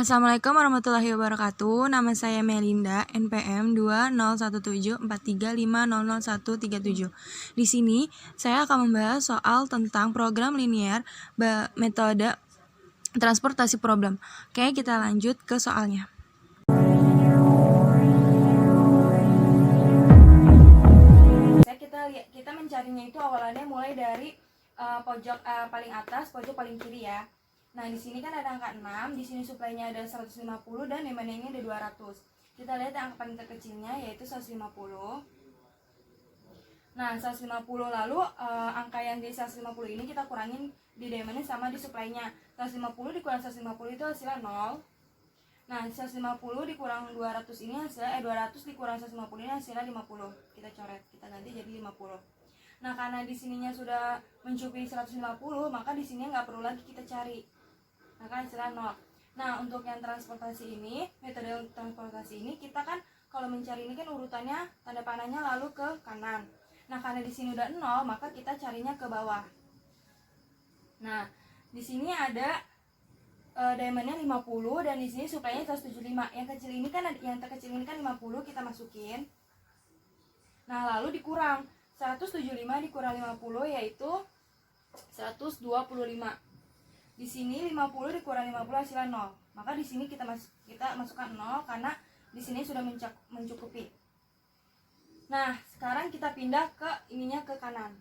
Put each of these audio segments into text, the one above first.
Assalamualaikum warahmatullahi wabarakatuh. Nama saya Melinda, NPM 2017435000137. Di sini saya akan membahas soal tentang program linear metode transportasi problem. Oke, kita lanjut ke soalnya. Kita mencarinya itu awalannya mulai dari pojok paling atas, pojok paling kiri ya. Nah, di sini kan ada angka 6, di sini suplainya ada 150 dan demandnya ada 200. Kita lihat yang angka paling terkecilnya yaitu 150. Nah, 150 lalu angka yang di 150 ini kita kurangin di demandnya sama di suplainya. 150 dikurang 150 itu hasilnya 0. Nah, 150 dikurang 200 ini hasilnya 200 dikurang 150 ini hasilnya 50. Kita coret, kita ganti jadi 50. Nah, karena di sininya sudah mencukupi 150, maka di sini nggak perlu lagi kita cari. Maka hasilnya 0. Nah, untuk yang transportasi ini, metode transportasi ini kita kan kalau mencari ini kan urutannya tanda panahnya lalu ke kanan. Nah, karena di sini udah 0, maka kita carinya ke bawah. Nah, di sini ada diamondnya 50 dan di sini suplainya 175. Yang kecil ini kan, yang terkecil ini kan 50, kita masukin. Nah, lalu dikurang 175 dikurang 50 yaitu 125. Di sini 50 dikurang 50 hasilnya 0. Maka di sini kita masukkan 0 karena di sini sudah mencukupi. Nah, sekarang kita pindah ke ininya ke kanan.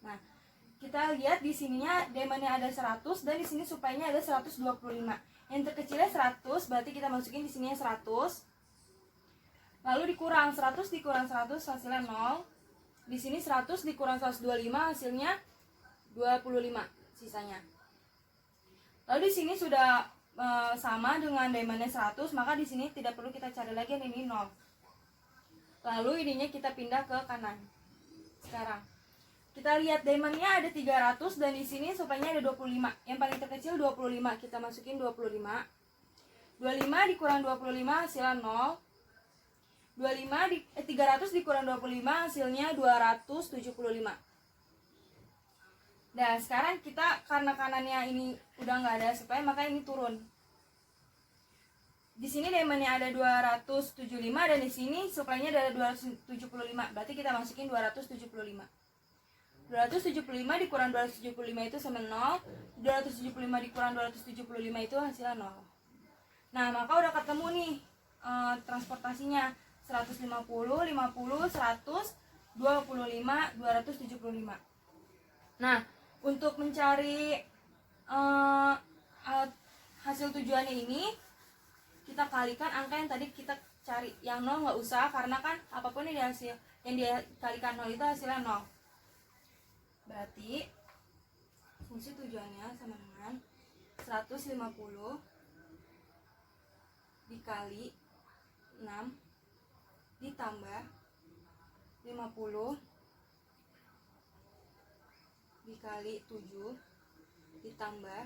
Nah, kita lihat di sininya demandnya ada 100 dan di sini suplainya ada 125. Yang terkecilnya 100, berarti kita masukin di sini 100. Lalu dikurang 100 dikurang 100 hasilnya 0. Di sini 100 dikurang 125 hasilnya 25 sisanya. Lalu di sini sudah sama dengan demandnya 100, maka di sini tidak perlu kita cari lagi yang ini 0. Lalu ininya kita pindah ke kanan. Sekarang kita lihat demandnya ada 300 dan di sini suplainya ada 25. Yang paling terkecil 25, kita masukin 25. 25 dikurang 25 hasilnya 0. 300 dikurang 25 hasilnya 275. Nah, sekarang kita karena kanannya ini udah nggak ada suplai, maka ini turun. Di sini demandnya ada 275 dan di sini suplainya ada 275. Berarti kita masukin 275. 275 dikurang 275 itu sama 0. 275 dikurang 275 itu hasilnya 0. Nah, maka udah ketemu nih transportasinya 150, 50, 100, 25, 275. Nah, untuk mencari hasil tujuannya ini kita kalikan angka yang tadi kita cari. Yang 0 nggak usah karena kan apapun yang dia kalikan 0 itu hasilnya 0. Berarti fungsi tujuannya sama dengan 150 dikali 6 ditambah 50 dikali 7 ditambah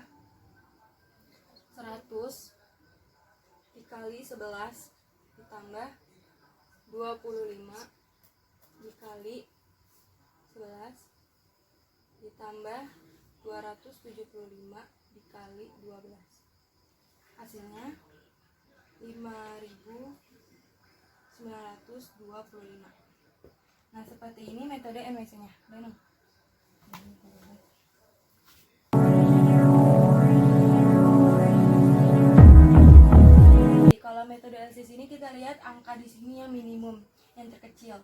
100 dikali 11 ditambah 25 dikali 11 ditambah 275 dikali 12. Hasilnya 5.925. Nah, seperti ini metode MWC-nya. Kalau metode LCS ini kita lihat angka di sini yang minimum, yang terkecil.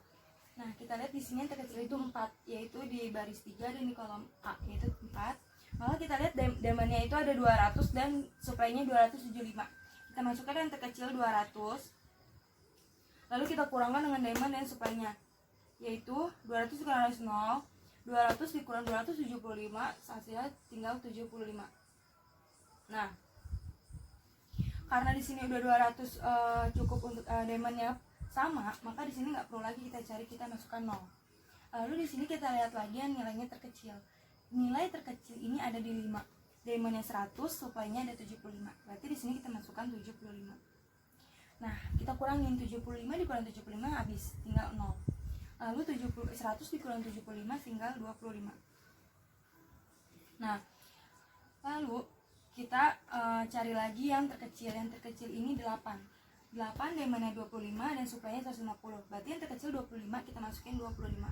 Nah, kita lihat di sini yang terkecil itu 4, yaitu di baris 3 dan di kolom A yaitu 4. Maka kita lihat demandnya itu ada 200 dan suplainya 275. Kita masukkan yang terkecil 200. Lalu kita kurangkan dengan demand dan suplainya, yaitu 200 dikurang 0, 200 dikurang 275 hasilnya tinggal 75. Nah, karena di sini udah 200 cukup untuk demandnya sama, maka di sini nggak perlu lagi kita cari, kita masukkan 0. Lalu di sini kita lihat lagi yang nilainya terkecil. Nilai terkecil ini ada di 5. Demandnya 100, suplainya ada 75. Berarti di sini kita masukkan 75. Nah, kita kurangin 75 dikurang 75 habis, tinggal 0. Lalu 100 dikurang 75 tinggal 25. Nah, lalu kita cari lagi yang terkecil. Yang terkecil ini 8. 8 demandnya 25 dan suplainya 150. Berarti yang terkecil 25, kita masukin 25.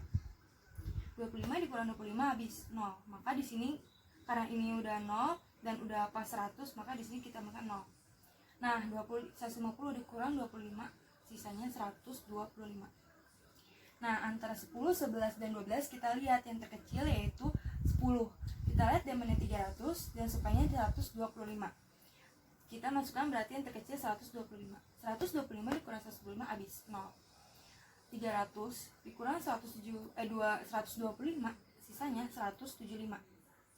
25 dikurang 25 habis 0. Maka di sini karena ini udah 0 dan udah pas 100, maka di sini kita makan 0. Nah, 150 dikurang 25, sisanya 125. Nah, antara 10, 11 dan 12 kita lihat yang terkecil yaitu 10. Kita lihat demandnya 300 dan suplainya 125. Kita masukkan berarti yang terkecil 125. 125 dikurang 125 habis 0. 300 dikurang 125, sisanya 175.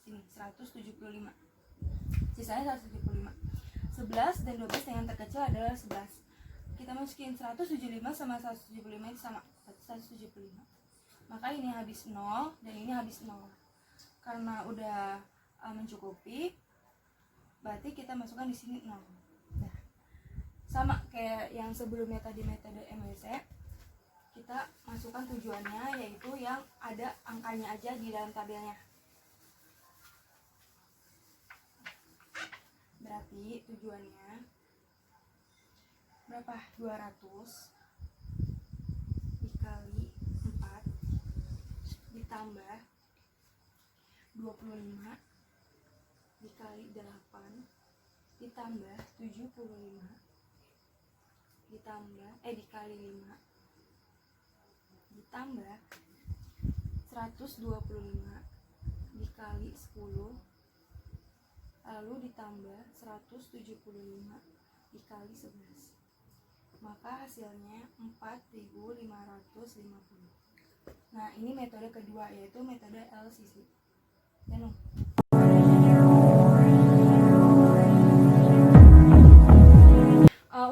Sini 175. Sisanya 175. 11 dan 12 yang terkecil adalah 11. Kita masukin 175 sama 175 itu sama, 175. Maka ini habis 0 dan ini habis 0. Karena udah mencukupi, berarti kita masukkan di sini 0. Nah, sama kayak yang sebelumnya tadi metode MWC, kita masukkan tujuannya, yaitu yang ada angkanya aja di dalam tabelnya. Berarti tujuannya berapa? 200 dikali 4 ditambah 25 dikali 8 ditambah 75 dikali 5 ditambah 125 dikali 10 lalu ditambah 175 dikali 11. Maka hasilnya 4.550. Nah, ini metode kedua, yaitu metode LCC.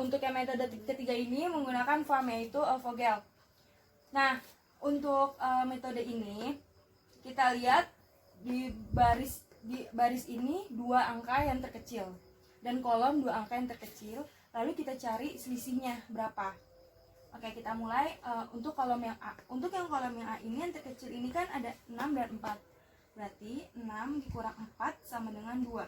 Untuk yang metode ketiga ini menggunakan form yaitu Vogel. Nah, untuk metode ini kita lihat di baris ini 2 angka yang terkecil dan kolom 2 angka yang terkecil. Lalu kita cari selisihnya berapa. Oke, kita mulai untuk kolom yang A. Untuk yang kolom yang A ini yang terkecil ini kan ada 6 dan 4. Berarti 6 dikurang 4 sama dengan 2.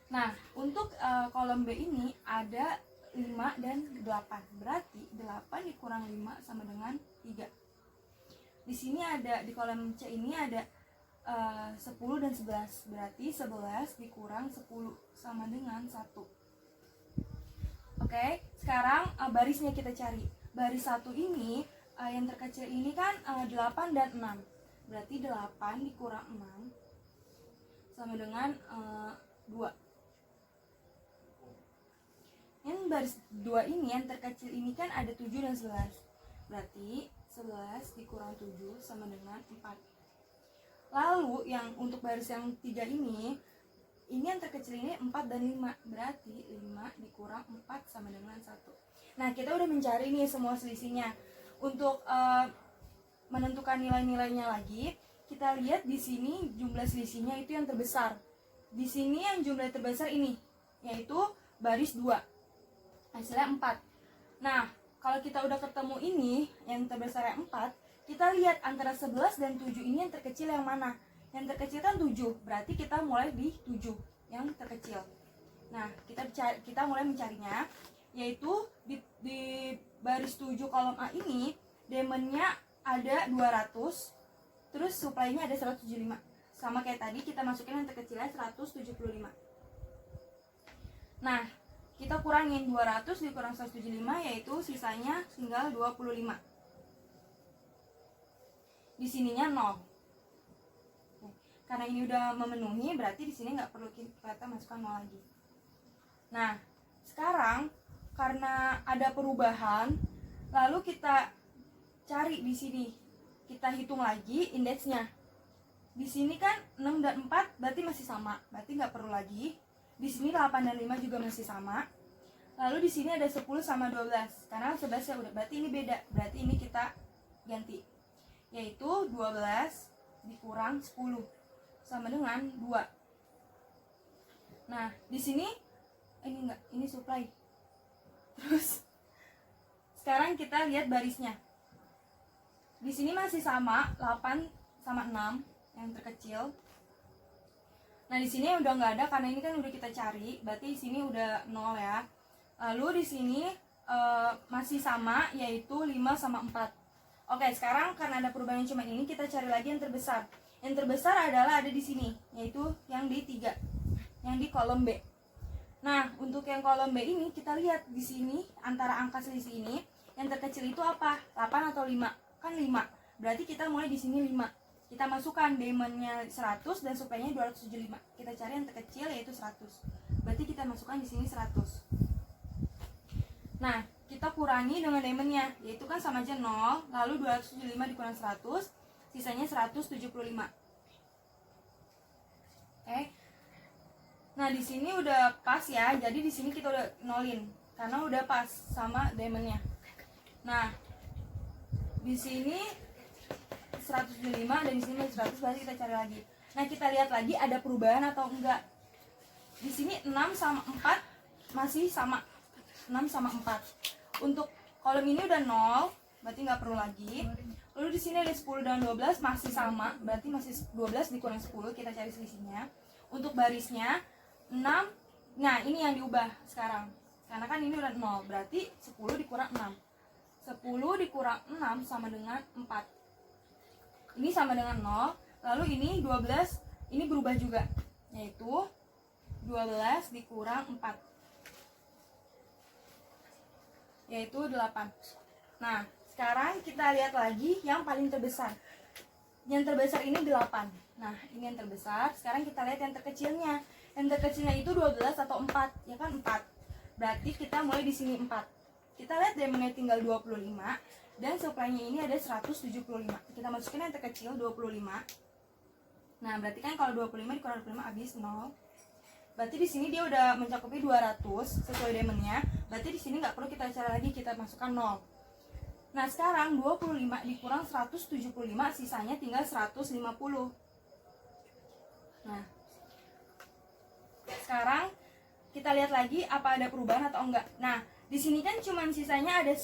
Nah, untuk kolom B ini ada 5 dan 8. Berarti 8 dikurang 5 sama dengan 3. Di sini ada, di kolom C ini ada 10 dan 11. Berarti 11 dikurang 10 sama dengan 1. Oke, sekarang barisnya kita cari. Baris 1 ini yang terkecil ini kan 8 dan 6. Berarti 8 dikurang 6 sama dengan 2. Yang baris 2 ini yang terkecil ini kan ada 7 dan 11. Berarti 11 dikurang 7 sama dengan 4. Lalu yang untuk baris yang 3 ini yang terkecil ini 4 dan 5. Berarti 5 dikurang 4 sama dengan 1. Nah, kita udah mencari nih semua selisihnya. Untuk menentukan nilai-nilainya lagi, kita lihat di sini jumlah selisihnya itu yang terbesar. Di sini yang jumlah terbesar ini, yaitu baris 2. Hasilnya 4. Nah, kalau kita udah ketemu ini, yang terbesar yang 4, kita lihat antara 11 dan 7 ini yang terkecil yang mana? Yang terkecil kan 7, berarti kita mulai di 7 yang terkecil. Nah, kita mulai mencarinya, yaitu di baris 7 kolom A ini demandnya ada 200, terus supply-nya ada 175. Sama kayak tadi, kita masukin yang terkecilnya 175. Nah, kita kurangin 200 dikurang 175, yaitu sisanya tinggal 25. Di sininya 0. Karena ini udah memenuhi, berarti di sini nggak perlu kita masukkan 0 lagi. Nah, sekarang karena ada perubahan, lalu kita cari di sini. Kita hitung lagi indeksnya. Di sini kan 6 dan 4 berarti masih sama, berarti nggak perlu lagi. Di sini 8 dan 5 juga masih sama. Lalu di sini ada 10 sama 12. Karena 11 ya udah, berarti ini beda. Berarti ini kita ganti. Yaitu 12 dikurang 10 sama dengan 2. Nah, di sini ini supply. Terus sekarang kita lihat barisnya. Di sini masih sama 8 sama 6 yang terkecil. Nah di sini udah nggak ada karena ini kan udah kita cari, berarti di sini udah 0 ya. Lalu di sini masih sama, yaitu 5 sama 4. Oke, sekarang karena ada perubahan yang cuma ini, kita cari lagi yang terbesar. Yang terbesar adalah ada di sini, yaitu yang di 3, yang di kolom B. Nah, untuk yang kolom B ini kita lihat di sini antara angka selisih ini, yang terkecil itu apa? 8 atau 5? Kan 5. Berarti kita mulai di sini 5. Kita masukkan diamondnya 100 dan suplainya 275. Kita cari yang terkecil yaitu 100. Berarti kita masukkan di sini 100. Nah, kita kurangi dengan diamondnya, yaitu kan sama aja 0, lalu 275 dikurang 100, sisanya 175. Oke. Nah, di sini udah pas ya. Jadi di sini kita udah nolin karena udah pas sama diamondnya. Nah, di sini 175 dan di sini 100, berarti kita cari lagi. Nah, kita lihat lagi ada perubahan atau enggak. Di sini 6 sama 4 masih sama. 6 sama 4. Untuk kolom ini udah 0, berarti nggak perlu lagi. Lalu di sini ada 10 dan 12 masih sama, berarti masih 12 dikurang 10, kita cari selisihnya. Untuk barisnya 6, nah ini yang diubah sekarang. Karena kan ini udah 0, berarti 10 dikurang 6. 10 dikurang 6 sama dengan 4. Ini sama dengan 0, lalu ini 12, ini berubah juga, yaitu 12 dikurang 4, yaitu 8. Nah, sekarang kita lihat lagi yang paling terbesar. Yang terbesar ini 8. Nah, ini yang terbesar. Sekarang kita lihat yang terkecilnya. Yang terkecilnya itu 12 atau 4, ya kan 4. Berarti kita mulai di sini 4. Kita lihat diamondnya tinggal 25 dan suplainya ini ada 175. Kita masukin yang terkecil 25. Nah, berarti kan kalau 25 dikurang 25 habis 0. Berarti di sini dia udah mencakupi 200 sesuai diamondnya. Berarti di sini nggak perlu kita cari lagi, kita masukkan 0. Nah, sekarang 25 dikurang 175, sisanya tinggal 150. Nah, sekarang kita lihat lagi apa ada perubahan atau enggak. Nah, di sini kan cuman sisanya ada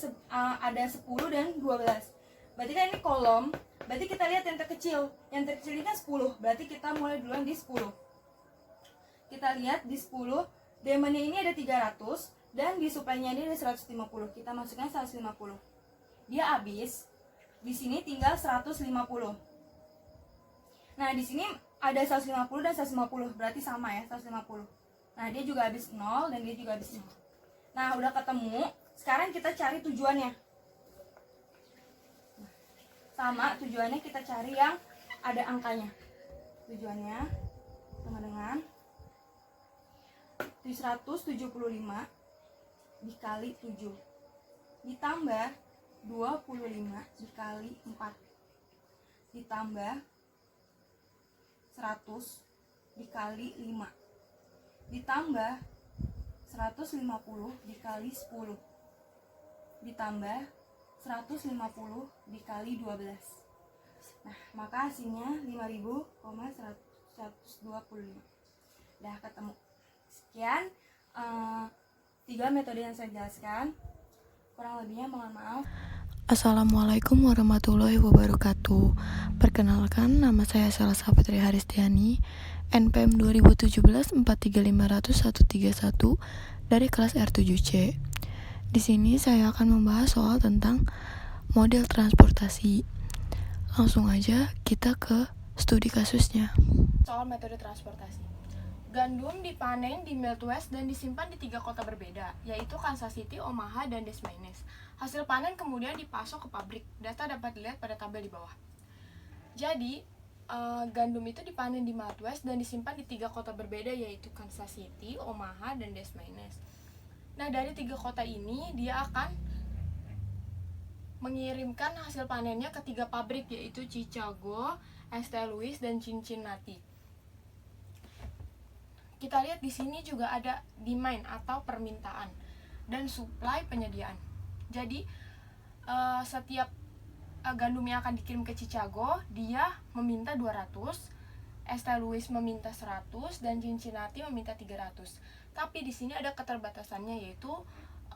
10 dan 12. Berarti kan ini kolom. Berarti kita lihat yang terkecil. Yang terkecil ini kan 10. Berarti kita mulai duluan di 10. Kita lihat di 10, diamondnya ini ada 300 dan di suplainya ini ada 150. Kita masukkan 150. Dia habis. Di sini tinggal 150. Nah, di sini ada 150 dan 150, berarti sama ya, 150. Nah, dia juga habis 0 dan dia juga habis 0. Nah, udah ketemu. Sekarang kita cari tujuannya. Sama, tujuannya kita cari yang ada angkanya. Tujuannya sama dengan 175 dikali 7 ditambah 25 dikali 4 ditambah 100 dikali 5 ditambah 150 dikali 10 ditambah 150 dikali 12. Nah, maka hasilnya 5.125. Udah ketemu. Sekian 3 metode yang saya jelaskan. Kurang lebihnya mohon maaf. Assalamualaikum warahmatullahi wabarakatuh. Perkenalkan, nama saya Salsa Fitri Haristiani, NPM 2017 43500 dari kelas R7C. Di sini saya akan membahas soal tentang model transportasi. Langsung aja kita ke studi kasusnya. Soal metode transportasi. Gandum dipanen di Midwest dan disimpan di 3 kota berbeda, yaitu Kansas City, Omaha, dan Des Moines. Hasil panen kemudian dipasok ke pabrik. Data dapat dilihat pada tabel di bawah. Jadi, gandum itu dipanen di Midwest dan disimpan di 3 kota berbeda, yaitu Kansas City, Omaha, dan Des Moines. Nah, dari 3 kota ini, dia akan mengirimkan hasil panennya ke 3 pabrik, yaitu Chicago, St. Louis, dan Cincinnati. Kita lihat di sini juga ada demand atau permintaan dan supply penyediaan. Jadi setiap gandum yang akan dikirim ke Chicago, dia meminta 200, St. Louis meminta 100 dan Cincinnati meminta 300. Tapi di sini ada keterbatasannya, yaitu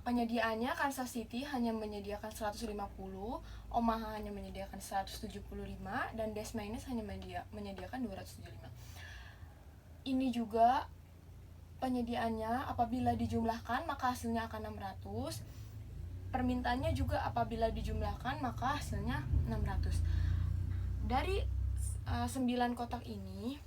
penyediaannya Kansas City hanya menyediakan 150, Omaha hanya menyediakan 175 dan Des Moines hanya menyediakan 275. Ini juga penyediaannya apabila dijumlahkan maka hasilnya akan 600. Permintaannya juga apabila dijumlahkan maka hasilnya 600. Dari 9 kotak ini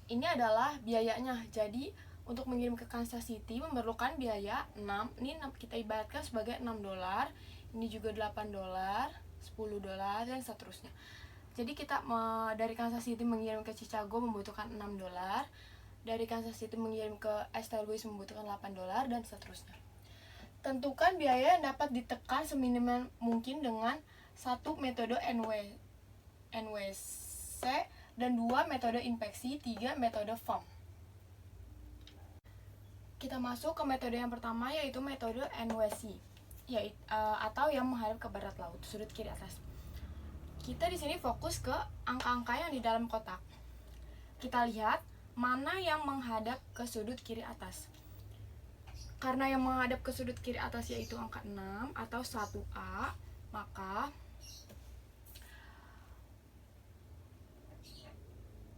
adalah biayanya. Jadi untuk mengirim ke Kansas City memerlukan biaya 6. Ini kita ibaratkan sebagai $6. Ini juga $8, $10 dan seterusnya. Jadi kita dari Kansas City mengirim ke Chicago membutuhkan $6. Dari Kansas City mengirim ke St. Louis membutuhkan $8 dan seterusnya. Tentukan biaya yang dapat ditekan seminimal mungkin dengan 1 metode NWC dan 2 metode inspeksi, 3 metode FOAM. Kita masuk ke metode yang pertama yaitu metode NWC, atau yang menghadap ke barat laut, sudut kiri atas. Kita di sini fokus ke angka-angka yang di dalam kotak. Kita lihat mana yang menghadap ke sudut kiri atas. Karena yang menghadap ke sudut kiri atas yaitu angka 6 atau 1A, maka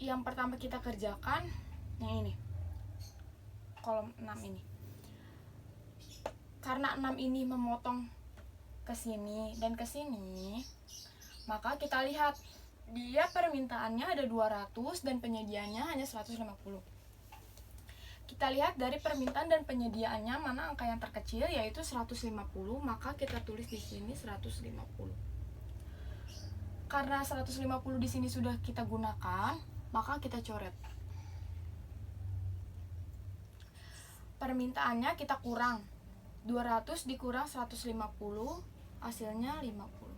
yang pertama kita kerjakan yang ini, kolom 6 ini. Karena 6 ini memotong ke sini dan ke sini, maka kita lihat dia permintaannya ada 200 dan penyediaannya hanya 150. Kita lihat dari permintaan dan penyediaannya mana angka yang terkecil yaitu 150, maka kita tulis di sini 150. Karena 150 di sini sudah kita gunakan, maka kita coret. Permintaannya kita kurang. 200 dikurang 150, hasilnya 50.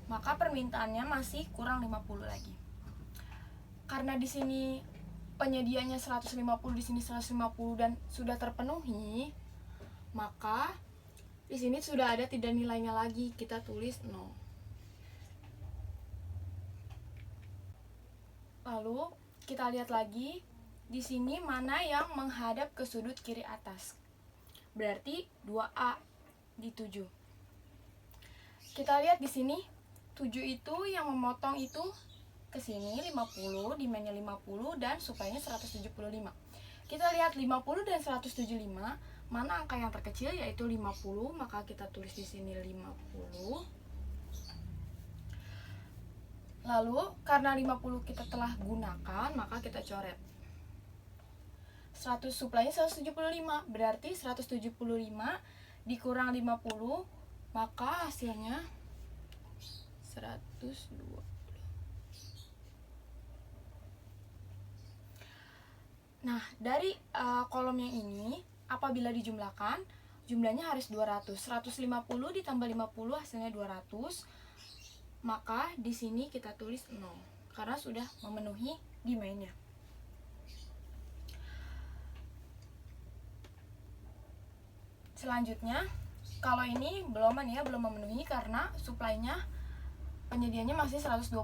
Maka permintaannya masih kurang 50 lagi. Karena di sini penyediaannya 150, di sini 150 dan sudah terpenuhi, maka di sini sudah ada tidak nilainya lagi, kita tulis 0. Lalu kita lihat lagi di sini mana yang menghadap ke sudut kiri atas. Berarti 2A di 7. Kita lihat di sini 7 itu yang memotong itu ke sini 50, dimennya 50 dan suplainya 175. Kita lihat 50 dan 175, mana angka yang terkecil yaitu 50, maka kita tulis di sini 50. Lalu karena 50 kita telah gunakan, maka kita coret. 100 suplainya 175, berarti 175 dikurang 50, maka hasilnya 120. Nah, dari kolom yang ini, apabila dijumlahkan, jumlahnya harus 200. 150 ditambah 50 hasilnya 200. Maka di sini kita tulis 0 karena sudah memenuhi demand-nya. Selanjutnya, kalau ini belum memenuhi karena suplainya penyediaannya masih 125.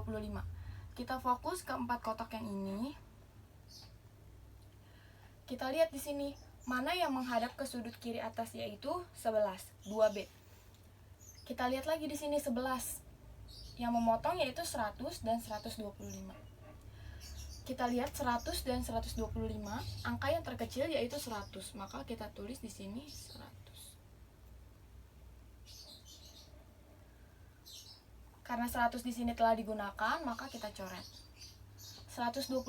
Kita fokus ke 4 kotak yang ini. Kita lihat di sini mana yang menghadap ke sudut kiri atas yaitu 11, 2B. Kita lihat lagi di sini 11. Yang memotong yaitu 100 dan 125. Kita lihat 100 dan 125, angka yang terkecil yaitu 100, maka kita tulis di sini 100. Karena 100 di sini telah digunakan, maka kita coret. 125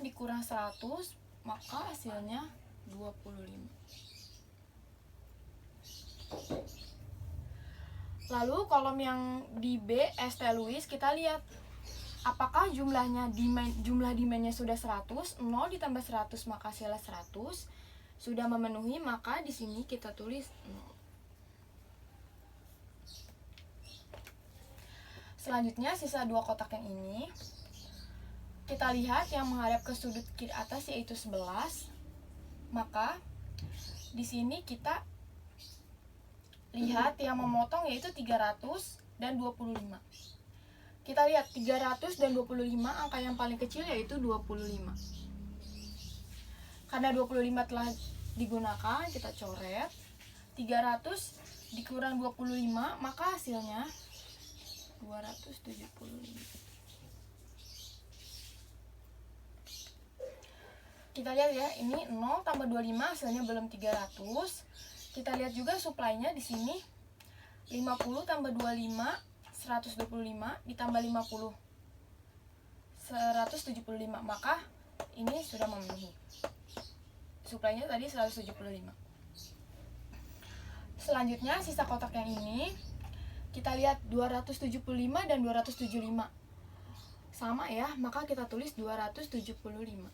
dikurang 100, maka hasilnya 25. Lalu kolom yang di B, St. Louis, kita lihat apakah jumlah demand-nya sudah 100, 0 ditambah 100 maka hasilnya 100. Sudah memenuhi, maka di sini kita tulis 0. Selanjutnya sisa 2 kotak yang ini. Kita lihat yang menghadap ke sudut kiri atas yaitu 11. Maka di sini kita lihat yang memotong yaitu 300 dan 25. Kita lihat 300 dan 25, angka yang paling kecil yaitu 25. Karena 25 telah digunakan, kita coret. 300 dikurang 25, maka hasilnya 275. kita lihat ya, ini 0 tambah 25 hasilnya belum 300. Kita lihat juga supply-nya di sini 50 tambah 25 125 ditambah 50 175, maka ini sudah memenuhi. Supply-nya tadi 175. Selanjutnya sisa kotak yang ini kita lihat 275 dan 275 sama ya, maka kita tulis 275.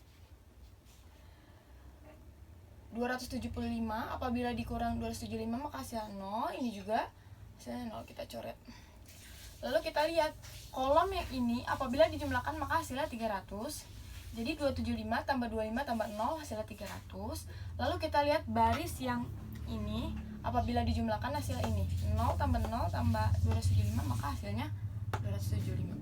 275 apabila dikurang 275 maka hasilnya 0. Ini juga hasilnya 0, kita coret. Lalu kita lihat kolom yang ini apabila dijumlahkan maka hasilnya 300. Jadi 275 tambah 25 tambah 0 hasilnya 300. Lalu kita lihat baris yang ini apabila dijumlahkan hasilnya ini 0 tambah 0 tambah 275 maka hasilnya 275.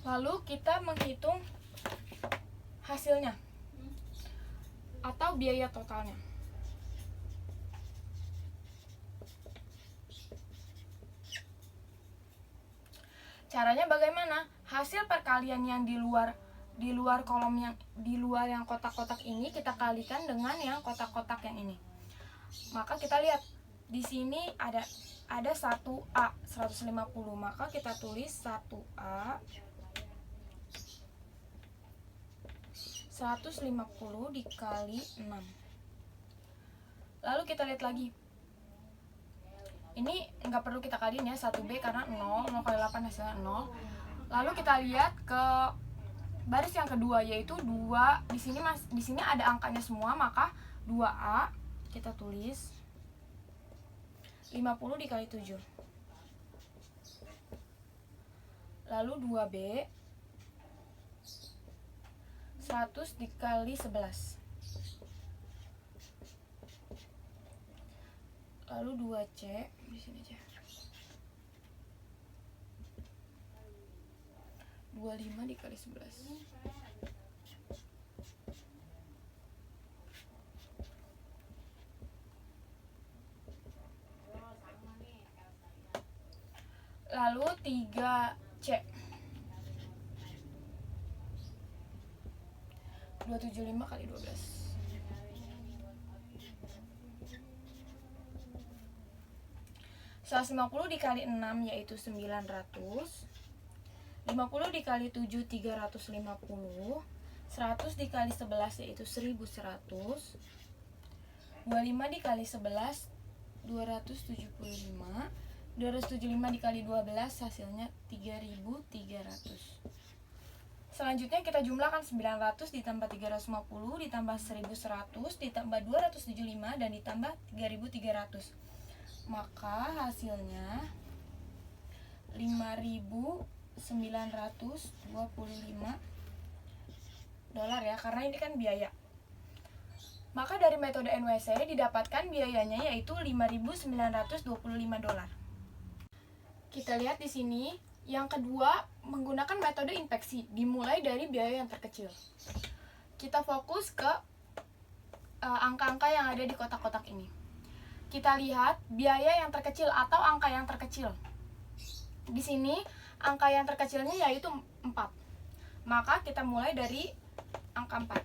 Lalu kita menghitung hasilnya atau biaya totalnya. Caranya bagaimana? Hasil perkalian yang di luar kolom yang di luar yang kotak-kotak ini kita kalikan dengan yang kotak-kotak yang ini. Maka kita lihat di sini ada 1A 150, maka kita tulis 1A 150 dikali 6. Lalu kita lihat lagi. Ini nggak perlu kita kaliin ya, 1B karena 0 kali 8 hasilnya 0. Lalu kita lihat ke baris yang kedua yaitu 2. Di sini ada angkanya semua, maka 2A kita tulis 50 dikali 7. Lalu 2B 100 dikali 11. Lalu 2C di sini aja. 25 dikali 11. Lalu 3C 275 kali 12. Soal 50 dikali 6 yaitu 900. 50 dikali 7 350. 100 dikali 11 yaitu 1100. 25 dikali 11 275. 275 dikali 12 hasilnya 3300. Selanjutnya kita jumlahkan 900 ditambah 350 ditambah 1100 ditambah 275 dan ditambah 3300. Maka hasilnya 5.925 dolar ya, karena ini kan biaya. Maka dari metode NWC didapatkan biayanya yaitu 5.925 dolar. Kita lihat di sini, yang kedua menggunakan metode inspeksi, dimulai dari biaya yang terkecil. Kita fokus ke angka-angka yang ada di kotak-kotak ini. Kita lihat biaya yang terkecil atau angka yang terkecil. Di sini angka yang terkecilnya yaitu 4. Maka kita mulai dari angka 4.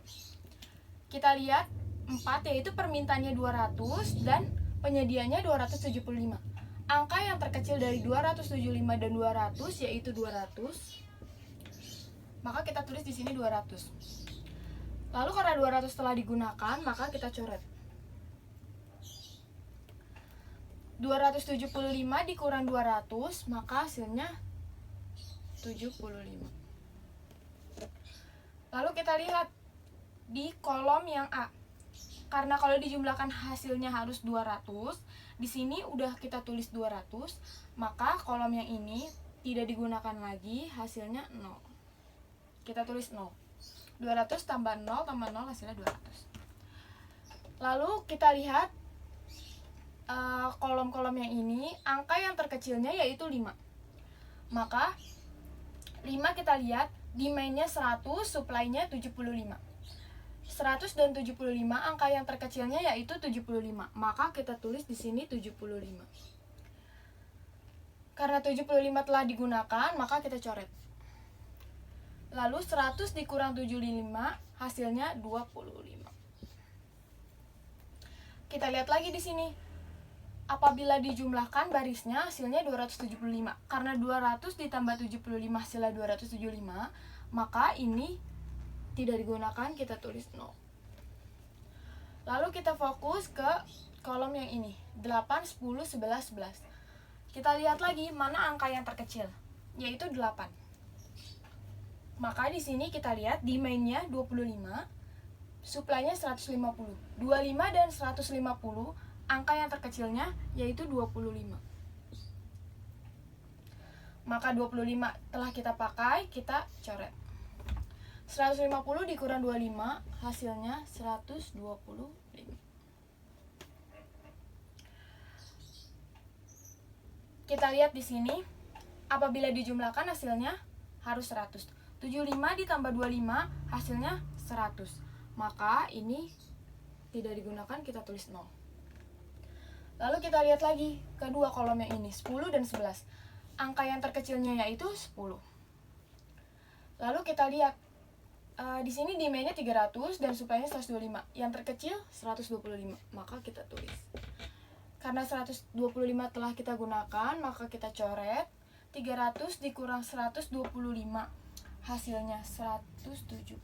Kita lihat 4 yaitu permintaannya 200 dan penyediaannya 275. Angka yang terkecil dari 275 dan 200 yaitu 200. Maka kita tulis di sini 200. Lalu karena 200 telah digunakan, maka kita coret. 275 dikurang 200, maka hasilnya 75. Lalu kita lihat di kolom yang A. Karena kalau dijumlahkan hasilnya harus 200, di sini udah kita tulis 200, maka kolom yang ini tidak digunakan lagi, hasilnya 0. Kita tulis 0. 200 tambah 0 tambah 0 hasilnya 200. Lalu kita lihat kolom-kolom yang ini, angka yang terkecilnya yaitu 5. Maka 5 kita lihat, demand-nya 100, supply-nya 75. 100 dan 75, angka yang terkecilnya yaitu 75. Maka kita tulis di sini 75. Karena 75 telah digunakan, maka kita coret. Lalu 100 dikurang 75, hasilnya 25. Kita lihat lagi di sini. Apabila dijumlahkan barisnya, hasilnya 275. Karena 200 ditambah 75 hasilnya 275, maka ini tidak digunakan, kita tulis 0. Lalu kita fokus ke kolom yang ini, 8, 10, 11, 11. Kita lihat lagi mana angka yang terkecil, yaitu 8. Maka di sini kita lihat demand-nya 25, supply-nya 150. 25 dan 150, angka yang terkecilnya yaitu 25. Maka 25 telah kita pakai, kita coret. 150 dikurang 25, hasilnya 125. Kita lihat di sini, apabila dijumlahkan hasilnya harus 100. 75 ditambah 25, hasilnya 100. Maka ini tidak digunakan, kita tulis 0. Lalu kita lihat lagi kedua kolom yang ini, 10 dan 11. Angka yang terkecilnya yaitu 10. Lalu kita lihat di sini demand-nya 300 dan supply-nya 125. Yang terkecil 125, maka kita tulis. Karena 125 telah kita gunakan, maka kita coret. 300 dikurang 125, hasilnya 175.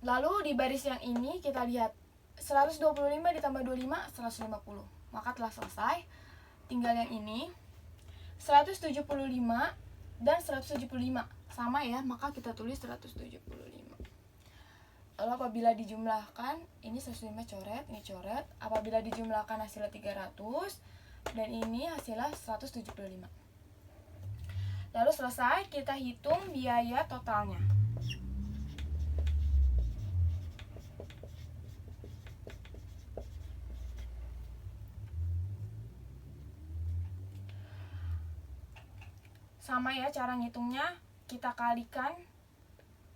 Lalu di baris yang ini kita lihat 125 ditambah 25, 150. Maka telah selesai. Tinggal yang ini 175 dan 175 sama ya, maka kita tulis 175. Lalu apabila dijumlahkan, ini 105 coret, ini coret. Apabila dijumlahkan hasilnya 300 dan ini hasilnya 175. Lalu selesai, kita hitung biaya totalnya. Sama ya cara ngitungnya, kita kalikan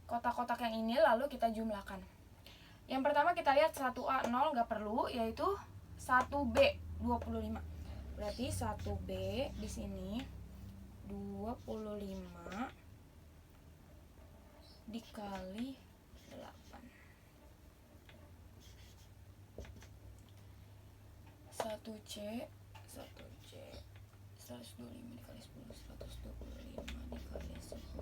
kotak-kotak yang ini lalu kita jumlahkan. Yang pertama kita lihat 1A 0 nggak perlu, yaitu 1B 25. Berarti 1B di sini 25 dikali 8. 1C 125 dikali 10, 125 dikali 10.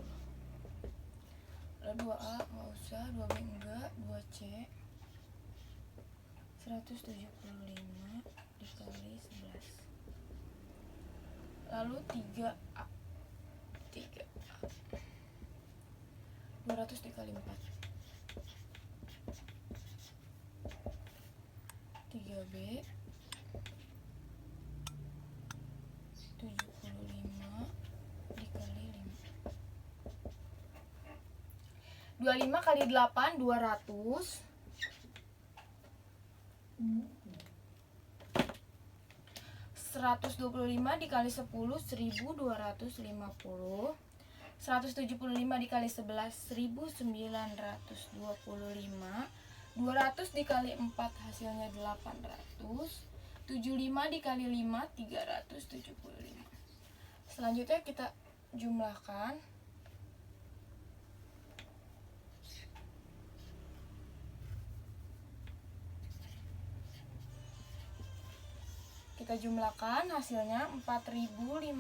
Lalu 2A nggak usah, 2B enggak, 2C 175 dikali 11. Lalu 3A 200 dikali 4. 3B 75 dikali 5. 25 kali 8 200. 125 dikali 10 1250. 175 dikali 11 1925. 200 dikali 4 hasilnya 800. 75 dikali 5 375. Selanjutnya kita jumlahkan. Kita jumlahkan hasilnya 4.550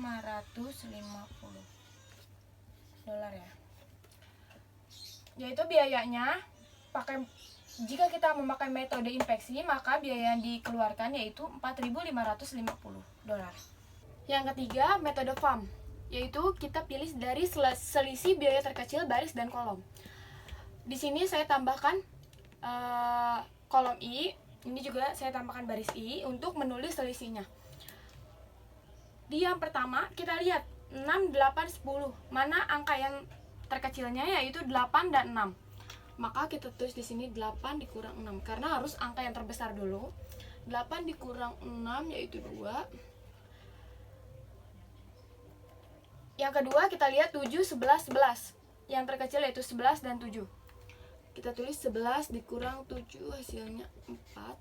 dolar ya. Yaitu biayanya jika kita memakai metode inspeksi, maka biaya yang dikeluarkan yaitu 4.550 dolar. Yang ketiga, metode FAM, yaitu kita pilih dari selisih biaya terkecil baris dan kolom. Di sini saya tambahkan kolom I, ini juga saya tambahkan baris I untuk menulis selisihnya. Di yang pertama kita lihat 6, 8, 10. Mana angka yang terkecilnya yaitu 8 dan 6. Maka kita tulis di sini 8 dikurang 6 karena harus angka yang terbesar dulu. 8 dikurang 6 yaitu 2. Yang kedua kita lihat 7, 11, 11. Yang terkecil yaitu 11 dan 7. Kita tulis 11 dikurang 7 hasilnya 4.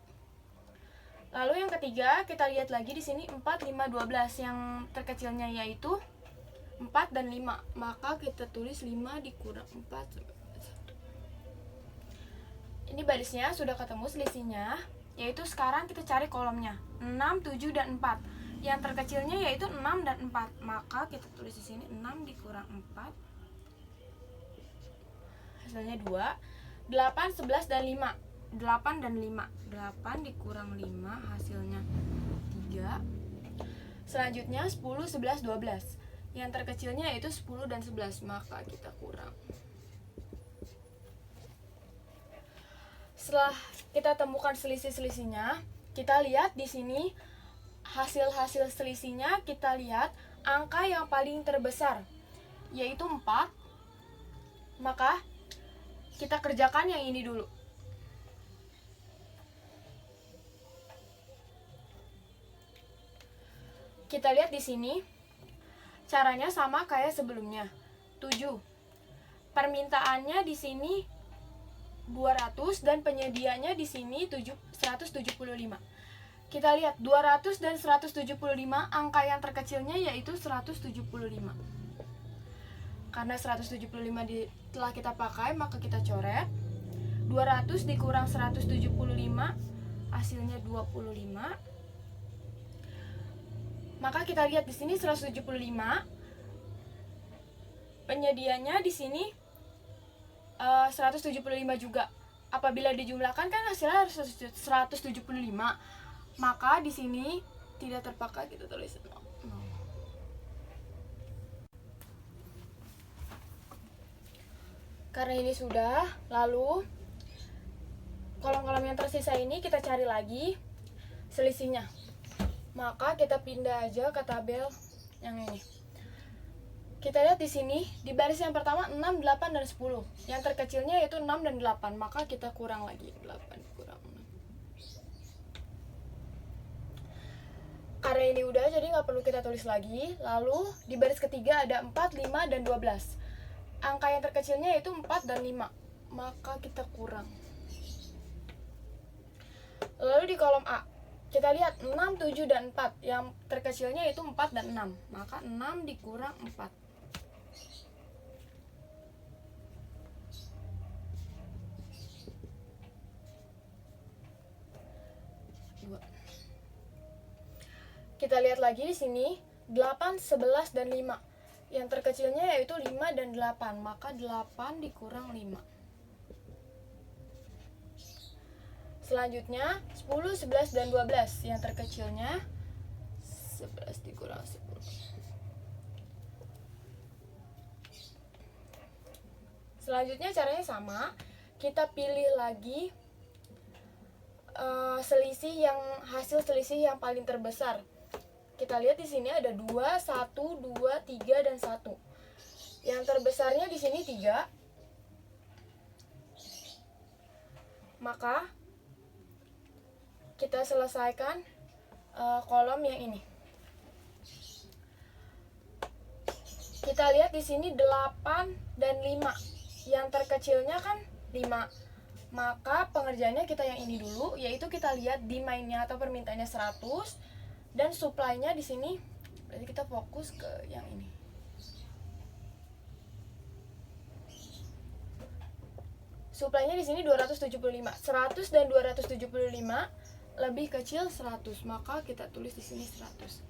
Lalu yang ketiga kita lihat lagi di sini 4, 5, 12. Yang terkecilnya yaitu 4 dan 5. Maka kita tulis 5 dikurang 4. Ini barisnya sudah ketemu selisihnya, yaitu sekarang kita cari kolomnya 6, 7, dan 4. Yang terkecilnya yaitu 6 dan 4. Maka kita tulis di sini 6 dikurang 4. Hasilnya 2. 8, 11, dan 5. 8 dan 5. 8 dikurang 5 hasilnya 3. Selanjutnya 10, 11, 12. Yang terkecilnya yaitu 10 dan 11. Maka kita kurang. Setelah kita temukan selisih-selisihnya, kita lihat di sini hasil-hasil selisihnya. Kita lihat angka yang paling terbesar yaitu 4. Maka kita kerjakan yang ini dulu. Kita lihat di sini caranya sama kayak sebelumnya. 7. Permintaannya di sini 200 dan penyedianya di sini 175. Kita lihat 200 dan 175, angka yang terkecilnya yaitu 175. Karena 175 telah kita pakai, maka kita coret. 200 dikurang 175 hasilnya 25. Maka kita lihat di sini 175. Penyedianya di sini 175 juga. Apabila dijumlahkan kan hasilnya harus 175. Maka di sini tidak terpakai, kita tulis 0. Karena ini sudah, lalu kolom-kolom yang tersisa ini kita cari lagi selisihnya. Maka kita pindah aja ke tabel yang ini. Kita lihat di sini, di baris yang pertama 6, 8, dan 10. Yang terkecilnya yaitu 6 dan 8, maka kita kurang lagi. 8 kurang 6. Karena ini udah, jadi nggak perlu kita tulis lagi. Lalu, di baris ketiga ada 4, 5, dan 12. Angka yang terkecilnya yaitu 4 dan 5, maka kita kurang. Lalu di kolom A, kita lihat 6, 7, dan 4. Yang terkecilnya yaitu 4 dan 6, maka 6 dikurang 4. 2. Kita lihat lagi di sini 8, 11, dan 5. Yang terkecilnya yaitu 5 dan 8, maka 8 dikurang 5. Selanjutnya 10, 11, dan 12. Yang terkecilnya 11 dikurang 10. Selanjutnya caranya sama. Kita pilih lagi hasil selisih yang paling terbesar. Kita lihat di sini ada 2, 1, 2, 3, dan 1. Yang terbesarnya di sini 3. Maka kita selesaikan kolom yang ini. Kita lihat di sini 8 dan 5. Yang terkecilnya kan 5. Maka pengerjaannya kita yang ini dulu, yaitu kita lihat demand-nya atau permintaannya 100 dan supply-nya di sini. Berarti kita fokus ke yang ini. Supply-nya di sini 275. 100 dan 275 lebih kecil 100, maka kita tulis di sini 100.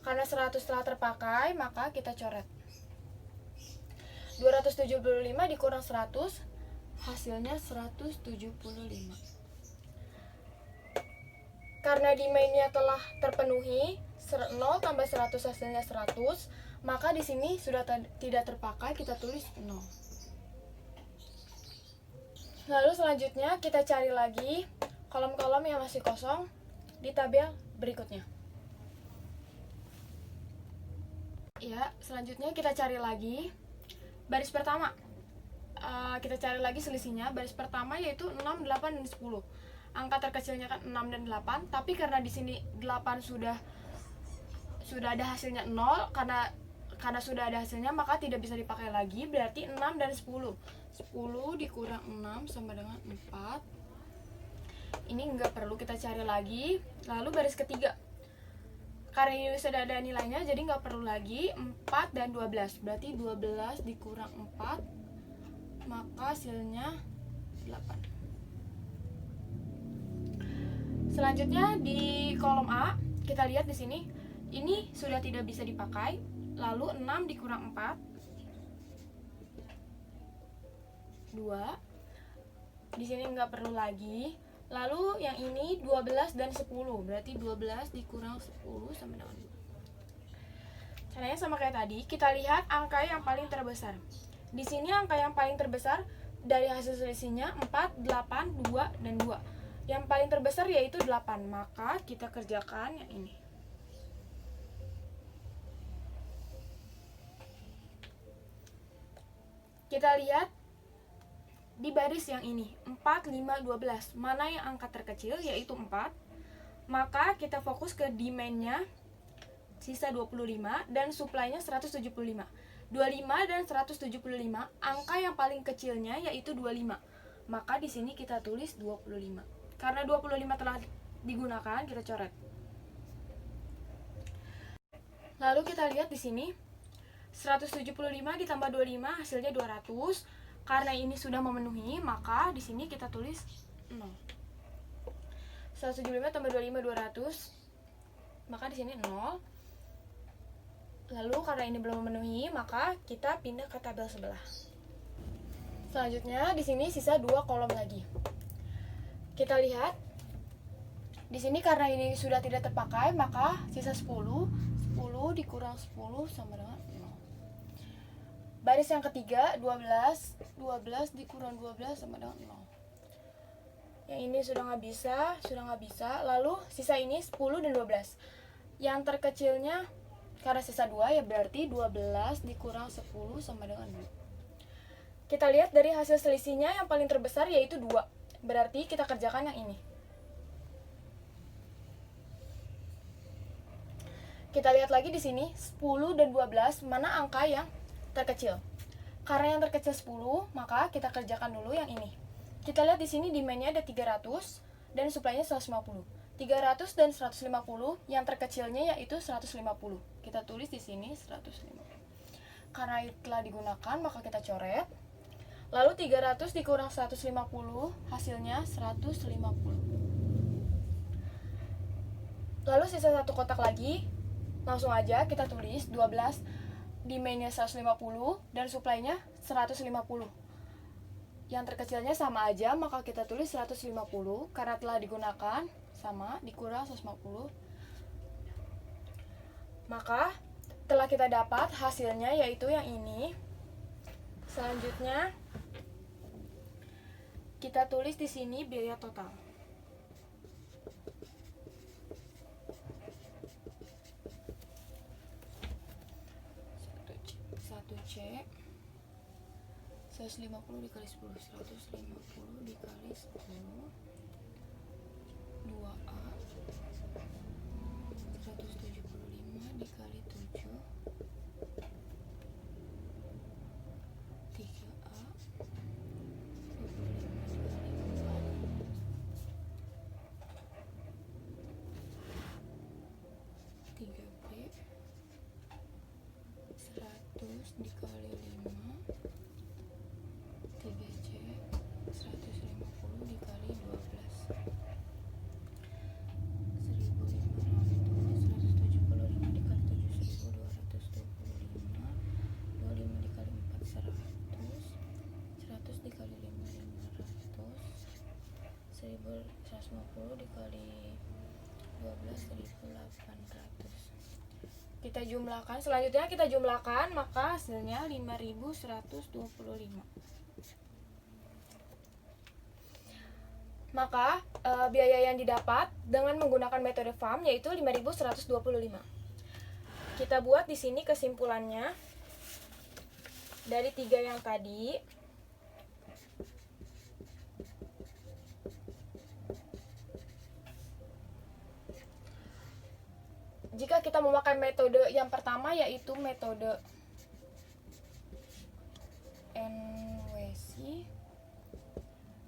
Karena 100 telah terpakai, maka kita coret. 275 dikurang 100, hasilnya 175. Karena demand-nya telah terpenuhi, 0 tambah 100 hasilnya 100, maka di sini sudah tidak terpakai, kita tulis 0. Lalu selanjutnya kita cari lagi kolom-kolom yang masih kosong di tabel berikutnya. Ya, selanjutnya kita cari lagi baris pertama. Kita cari lagi selisihnya. Baris pertama yaitu 6, 8, dan 10. Angka terkecilnya kan 6 dan 8, tapi karena di sini 8 sudah ada hasilnya 0, Karena sudah ada hasilnya maka tidak bisa dipakai lagi, berarti 6 dan 10. 10 dikurang 6 sama dengan 4. Ini nggak perlu kita cari lagi. Lalu baris ketiga, karena ini sudah ada nilainya jadi nggak perlu lagi. 4 dan 12, berarti 12 dikurang 4, maka hasilnya 8. Selanjutnya di kolom A, kita lihat di sini ini sudah tidak bisa dipakai. Lalu 6 dikurang 4, 2. Di sini nggak perlu lagi. Lalu yang ini 12 dan 10, berarti 12 dikurang 10 sama dengan 2. Caranya sama kayak tadi, kita lihat angka yang paling terbesar. Di sini angka yang paling terbesar dari hasil selisihnya 4, 8, 2, dan 2. Yang paling terbesar yaitu 8, maka kita kerjakan yang ini. Kita lihat di baris yang ini, 4, 5, 12. Mana yang angka terkecil, yaitu 4. Maka kita fokus ke demand-nya, sisa 25, dan supply-nya 175. 25 dan 175, angka yang paling kecilnya yaitu 25. Maka di sini kita tulis 25. Karena 25 telah digunakan, kita coret. Lalu kita lihat di sini, 175 ditambah 25 hasilnya 200. Karena ini sudah memenuhi, maka di sini kita tulis 0. 175 tambah 25 200. Maka di sini 0. Lalu karena ini belum memenuhi, maka kita pindah ke tabel sebelah. Selanjutnya di sini sisa 2 kolom lagi. Kita lihat di sini karena ini sudah tidak terpakai, maka sisa 10. 10 dikurang 10 sama dengan 0. Baris yang ketiga 12. 12 dikurang 12 sama dengan 0. Yang ini sudah nggak bisa. Lalu sisa ini 10 dan 12. Yang terkecilnya karena sisa 2 ya berarti 12 dikurang 10 sama dengan 2. Kita lihat dari hasil selisihnya yang paling terbesar yaitu 2. Berarti kita kerjakan yang ini. Kita lihat lagi di sini 10 dan 12, mana angka yang terkecil. Karena yang terkecil 10, maka kita kerjakan dulu yang ini. Kita lihat di sini demand-nya ada 300 dan supply-nya 150. 300 dan 150, yang terkecilnya yaitu 150. Kita tulis di sini 150. Karena telah digunakan, maka kita coret. Lalu 300 dikurang 150, hasilnya 150. Lalu sisa satu kotak lagi. Langsung aja kita tulis 12, demand-nya 150 dan supply-nya 150. Yang terkecilnya sama aja, maka kita tulis 150 karena telah digunakan, sama dikurang 150. Maka telah kita dapat hasilnya yaitu yang ini. Selanjutnya kita tulis di sini biaya total. 1C 150 dikali 10, 150 dikali 10, 2A 175 dikali 7, 3A 25 dikali 4, 3B 100 dikali 5, 3C 150 dikali 12, 1500, 175 dikali 7, 1225, 25 dikali 4, 100, 100 dikali 5, 500, 1150 dikali 12, 1800. Kita jumlahkan, selanjutnya kita jumlahkan, maka hasilnya 5125. Maka biaya yang didapat dengan menggunakan metode FAM yaitu 5125. Kita buat di sini kesimpulannya dari 3 yang tadi. Jika kita memakai metode yang pertama yaitu metode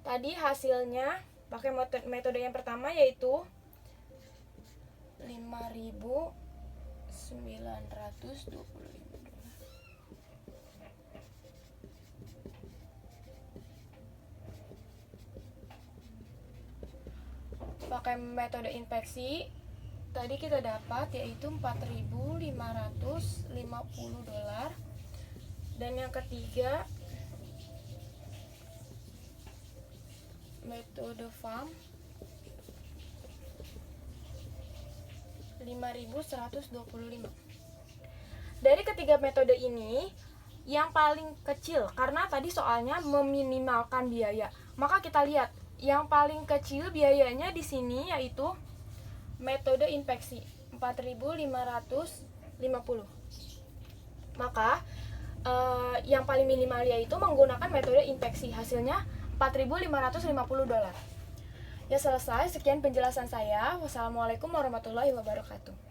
Tadi hasilnya pakai metode yang pertama yaitu 5.925 dolar. Pakai metode inspeksi tadi kita dapat yaitu 4.550 dolar. Dan yang ketiga metode farm 5.125. Dari ketiga metode ini yang paling kecil, karena tadi soalnya meminimalkan biaya, maka kita lihat yang paling kecil biayanya di sini yaitu metode inspeksi 4.550. Maka yang paling minimal yaitu menggunakan metode inspeksi, hasilnya 4.550 dolar. Ya selesai, sekian penjelasan saya. Wassalamualaikum warahmatullahi wabarakatuh.